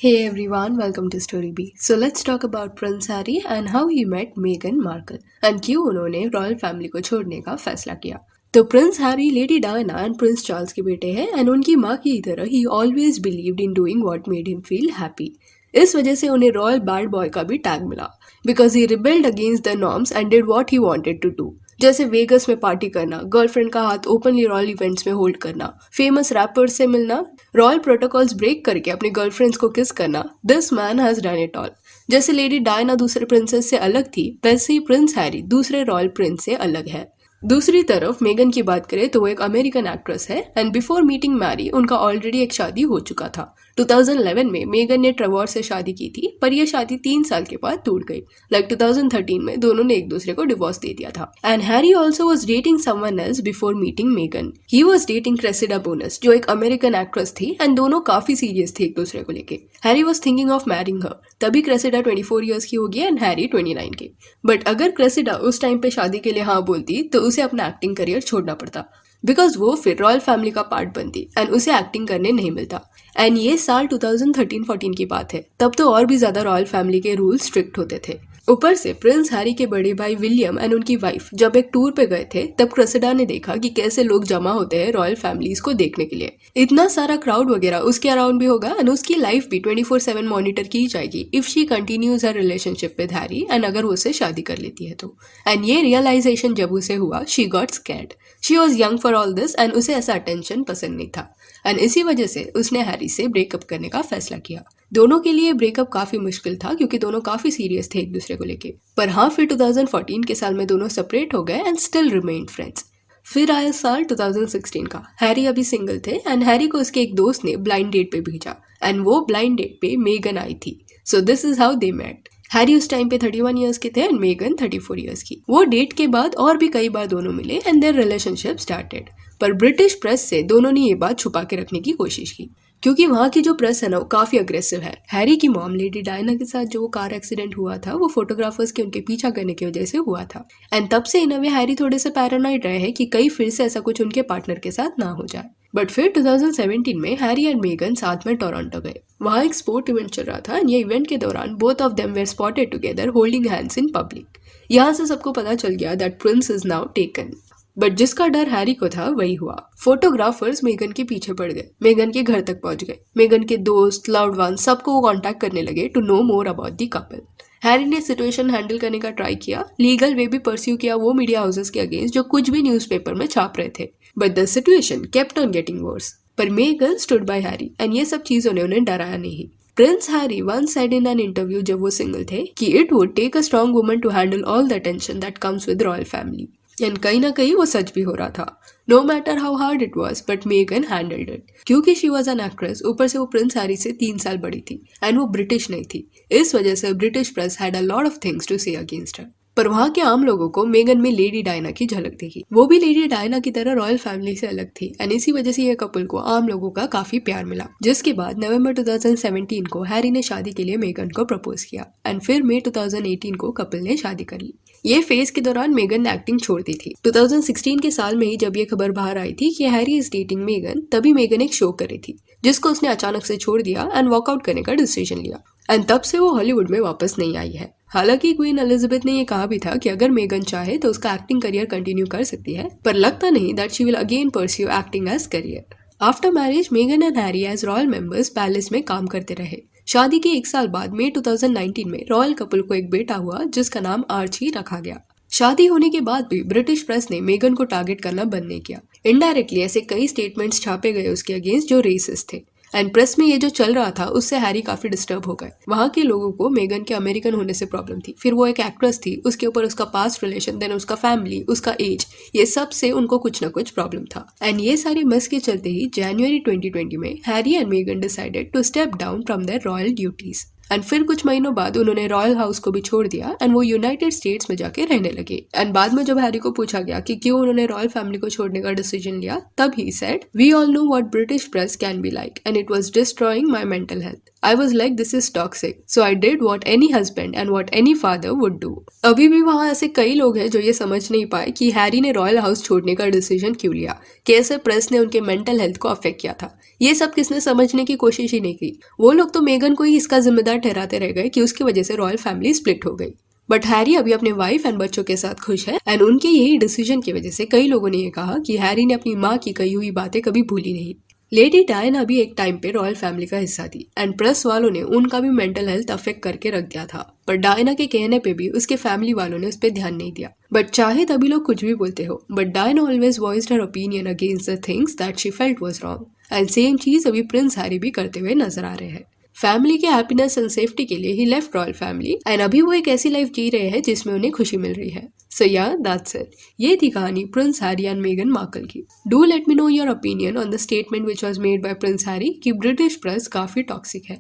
Hey everyone, welcome to Story B. So let's talk about Prince Harry and how he met Meghan Markle and क्यों उन्होंने royal family को छोड़ने का फैसला किया। तो Prince Harry lady Diana and Prince Charles के बेटे हैं एंड उनकी माँ की तरह ही always believed in doing what made him feel happy. इस वजह से उन्हें रॉयल बैड बॉय का भी टैग मिला because he rebelled against the norms and did what he wanted to do. जैसे वेगस में पार्टी करना, गर्लफ्रेंड का हाथ ओपनली रॉयल इवेंट्स में होल्ड करना, फेमस रैपर्स से मिलना, रॉयल प्रोटोकॉल्स ब्रेक करके अपने गर्लफ्रेंड्स को किस करना, this man has done it all. जैसे लेडी डायना दूसरे प्रिंसेस से अलग थी, वैसे ही प्रिंस हैरी दूसरे रॉयल प्रिंस से अलग है। दूसरी तरफ मेगन की बात करें तो वो एक अमेरिकन एक्ट्रेस है एंड बिफोर मीटिंग मैरी उनका ऑलरेडी एक शादी हो चुका था। 2011 में मेगन ने ट्रेवोर से शादी की थी, पर यह शादी 3 साल के बाद टूट गई। 2013 में दोनों ने एक दूसरे को डिवोर्स दे दिया था। And Harry also was dating someone else before meeting Megan. He was dating Cressida bonus जो एक अमेरिकन एक्ट्रेस थी एंड दोनों काफी सीरियस थे एक दूसरे को लेके। Harry was thinking of marrying her, तभी क्रेसिडा 24 ईयर्स की होगी एंड हैरी 29 के। बट अगर क्रेसिडा उस टाइम पे शादी के लिए हाँ बोलती तो उसे अपना एक्टिंग करियर छोड़ना पड़ता बिकॉज वो फिर रॉयल फैमिली का पार्ट बनती एंड उसे एक्टिंग करने नहीं मिलता। एंड ये साल 2013-14 की बात है, तब तो और भी ज्यादा रॉयल फैमिली के रूल स्ट्रिक्ट होते थे। ऊपर से प्रिंस हैरी के बड़े भाई विलियम एंड उनकी वाइफ जब एक टूर पे गए थे तब क्रेसिडा ने देखा कि कैसे लोग जमा होते हैं रॉयल फैमिलीज को देखने के लिए। इतना सारा क्राउड वगैरह उसके अराउंड भी होगा एंड उसकी लाइफ भी 24/7 मॉनिटर की जाएगी if she continues her relationship with Harry and अगर वो उससे शादी कर लेती है तो। एंड ये रियलाइजेशन जब उसे हुआ, she got scared. She was young for all this and उसे ऐसा अटेंशन पसंद नहीं था एंड इसी वजह से उसने हैरी से ब्रेकअप करने का फैसला किया। दोनों के लिए ब्रेकअप काफी मुश्किल था क्योंकि दोनों काफी सीरियस थे एक दूसरे को लेके। पर हाँ, फिर 2014 के साल में दोनों सेपरेट हो गए एंड स्टिल रिमेन्ड फ्रेंड्स। फिर आया साल 2016 का। हैरी अभी सिंगल थे एंड हैरी को उसके एक दोस्त ने ब्लाइंड डेट पे भेजा एंड वो ब्लाइंड डेट पे मेगन आई थी। So this is how they met. Harry उस टाइम पे 31 ईयर्स के थे एंड मेगन 34 ईयर्स की। वो डेट के बाद और भी कई बार दोनों मिले एंड देयर रिलेशनशिप स्टार्टेड। पर ब्रिटिश प्रेस से दोनों ने ये बात छुपा के रखने की कोशिश की क्योंकि वहाँ की जो प्रेस है ना वो काफी अग्रेसिव है। हैरी की मॉम लेडी डायना के साथ जो कार एक्सीडेंट हुआ था वो फोटोग्राफर्स के उनके पीछा करने की वजह से हुआ था एंड तब से इन वे हैरी थोड़े से पैरानॉइड रहे हैं कि कहीं फिर से ऐसा कुछ उनके पार्टनर के साथ ना हो जाए। बट फिर 2017 में हैरी एंड मेगन साथ में टोरंटो गए। वहाँ एक स्पोर्ट इवेंट चल रहा था एंड ये इवेंट के दौरान both of them were spotted together holding hands in public. यहाँ से सबको पता चल गया that Prince is now taken. But जिसका डर हैरी को था वही हुआ। फोटोग्राफर्स मेगन के पीछे पड़ गए, मेगन के घर तक पहुंच गए। मेगन के दोस्त, लव्ड वन सबको वो कांटेक्ट करने लगे to know more about the couple. Harry ने सिचुएशन हैंडल करने का ट्राई किया, लीगल वे भी परस्यू किया वो मीडिया हाउसेस के अगेंस्ट जो कुछ भी न्यूज़पेपर में छाप रहे थे। But the situation kept on getting worse. पर मेगन स्टूड बाय हैरी एंड ये सब चीजों ने उन्हें डराया नहीं। Prince Harry once said in an interview जब वो सिंगल थे कि it would take a strong woman to handle all the attention that comes with royal family। And कहीं ना कहीं वो सच भी हो रहा था। No matter how hard it was but मेगन हैंडल्ड इट। क्योंकि शी वॉज एन एक्ट्रेस, ऊपर से वो प्रिंस हैरी से 3 साल बड़ी थी एंड वो ब्रिटिश नहीं थी। इस वजह से British press had a lot of things to say against her. पर वहाँ के आम लोगों को मेगन में लेडी डायना की झलक दिखी। वो भी लेडी डायना की तरह रॉयल फैमिली से अलग थी एंड इसी वजह से ये कपल को आम लोगों का काफी प्यार मिला। जिसके बाद नवंबर 2017 को हैरी ने शादी के लिए मेगन को प्रपोज किया एंड फिर मई 2018 को कपल ने शादी कर ली। ये फेज के दौरान मेगन ने एक्टिंग छोड़ दी थी। 2016 के साल में ही जब ये खबर बाहर आई थी कि हैरी इज डेटिंग मेगन, तभी मेगन एक शो कर रही थी जिसको उसने अचानक से छोड़ दिया एंड वॉकआउट करने का डिसीजन लिया एंड तब से वो हॉलीवुड में वापस नहीं आई है। हालांकि क्वीन एलिजाबेथ ने ये कहा भी था कि अगर मेगन चाहे तो उसका एक्टिंग करियर कंटिन्यू कर सकती है, पर लगता नहीं that she will again pursue acting as career. After marriage मेगन and Harry as royal members palace में काम करते रहे। शादी के 1 साल बाद मई 2019 में रॉयल कपल को एक बेटा हुआ जिसका नाम आर्ची रखा गया। शादी होने के बाद भी ब्रिटिश प्रेस ने मेगन को टारगेट करना बंद नहीं किया। इनडायरेक्टली ऐसे कई स्टेटमेंट्स छापे गए उसके अगेंस्ट जो रेसिस्ट थे एंड प्रेस में ये जो चल रहा था उससे हैरी काफी डिस्टर्ब हो गए। वहाँ के लोगों को मेगन के अमेरिकन होने से प्रॉब्लम थी, फिर वो एक एक्ट्रेस थी, उसके ऊपर उसका पास्ट रिलेशन, देन उसका फैमिली, उसका एज, ये सब से उनको कुछ ना कुछ प्रॉब्लम था। एंड ये सारी मस के चलते ही जनवरी 2020 में हैरी एंड मेगन decided to step down from their royal duties and फिर कुछ महीनों बाद उन्होंने रॉयल हाउस को भी छोड़ दिया एंड वो यूनाइटेड स्टेट्स में जाके रहने लगे। एंड बाद में जब हैरी को पूछा गया कि क्यों उन्होंने रॉयल फैमिली को छोड़ने का डिसीजन लिया, तब he said, we all know what British press can be like and it was destroying my mental health. I was like, this is toxic. So I did what any husband and what any father would do. अभी भी वहाँ ऐसे कई लोग हैं जो ये समझ नहीं पाए कि हैरी ने रॉयल हाउस छोड़ने का डिसीजन क्यों लिया, कैसे प्रेस ने उनके मेंटल हेल्थ को अफेक्ट किया था। ये सब किसने समझने की कोशिश ही नहीं की। वो लोग तो मेगन को ही इसका जिम्मेदार ठहराते रह गए कि उसकी वजह से रॉयल फैमिली स्प्लिट हो गई। बट हैरी अभी अपने वाइफ एंड बच्चों के साथ खुश है एंड उनके यही डिसीजन की वजह से कई लोगों ने ये कहा कि हैरी ने अपनी माँ की कही हुई बातें कभी भूली नहीं। लेडी डायना भी एक टाइम पे रॉयल फैमिली का हिस्सा थी एंड प्रेस वालों ने उनका भी मेंटल हेल्थ अफेक्ट करके रख दिया था, पर डायना के कहने पे भी उसके फैमिली वालों ने उस पर ध्यान नहीं दिया। बट चाहे तभी लोग कुछ भी बोलते हो, but Diana always voiced her opinion against the things that she felt was wrong and same चीज अभी प्रिंस हैरी भी करते हुए नजर आ रहे हैं। फैमिली के हैप्पीनेस एंड सेफ्टी के लिए ही लेफ्ट रॉयल फैमिली एंड अभी वो एक ऐसी लाइफ जी रहे हैं जिसमें उन्हें खुशी मिल रही है। सो या दैट्स इट। ये थी कहानी प्रिंस हैरी एंड मेगन मार्कल की। Do let me know your opinion on the statement which was made by Prince Harry कि ब्रिटिश प्रेस काफी टॉक्सिक है।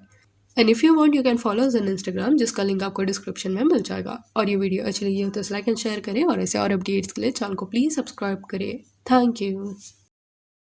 And if you want you can follow us on Instagram, जिसका link आपको description में मिल जाएगा। और ये वीडियो अच्छी लगी हो तो लाइक एंड शेयर करें और ऐसे और अपडेट्स के लिए चैनल को प्लीज सब्सक्राइब करें। Thank you.